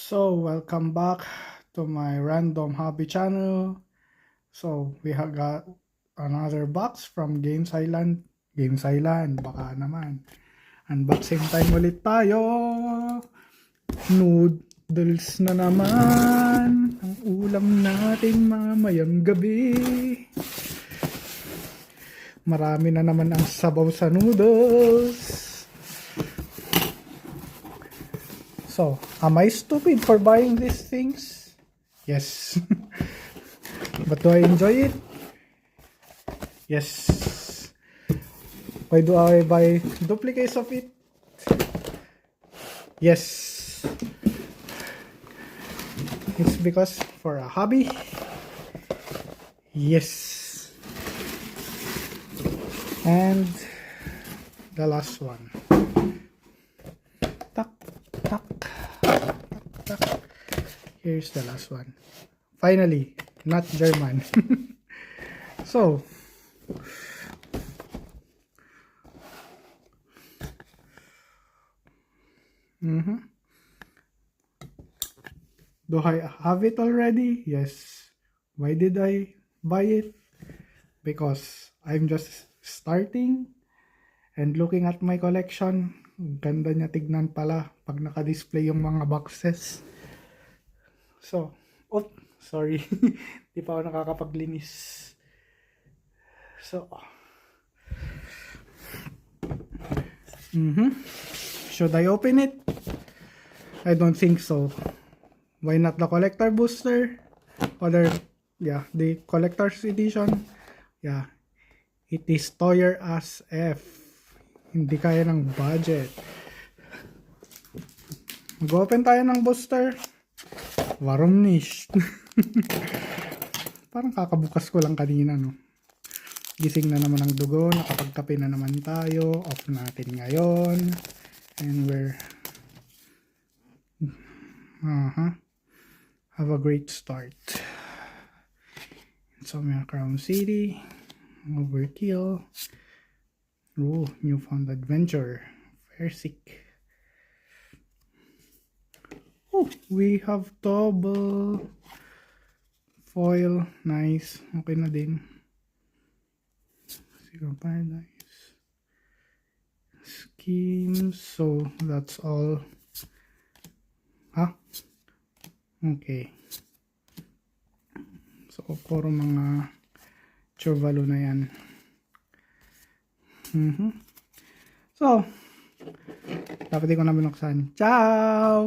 So, welcome back to my random hobby channel. So, we have got another box from Games Island. Games Island, baka naman. Unboxing time ulit tayo. Noodles na naman. Ang ulam natin mamayang gabi. Marami na naman ang sabaw sa noodles. So, am I stupid for buying these things? Yes. But do I enjoy it? Yes. Why do I buy duplicates of it? Yes. It's because for a hobby. Yes. And the last one. Tak, tak, tak, tak. Here's the last one. Finally, not German. So, do I have it already? Yes. Why did I buy it? Because I'm just starting and looking at my collection. Ganda niya tignan pala pag naka-display yung mga boxes. So, sorry. Di pa ako nakakapaglinis. So, should I open it? I don't think so. Why not the collector booster? The collector's edition. Yeah. It is Toyer as F. Hindi kaya ng budget. Mag-open tayo ng booster. Warum nicht? Parang kakabukas ko lang kanina, no? Gising na naman ang dugo. Nakapagkape na naman tayo. Off natin ngayon. And we're have a great start. Insomnia Crown City. Overkill. Oh, Newfound Adventure. Fairsick. Oh, we have double foil. Nice. Okay na din. Zero Paradise. Schemes. So, that's all. Okay. So, puro mga churvalo na yan. So, dapat di ko na binuksan. Ciao!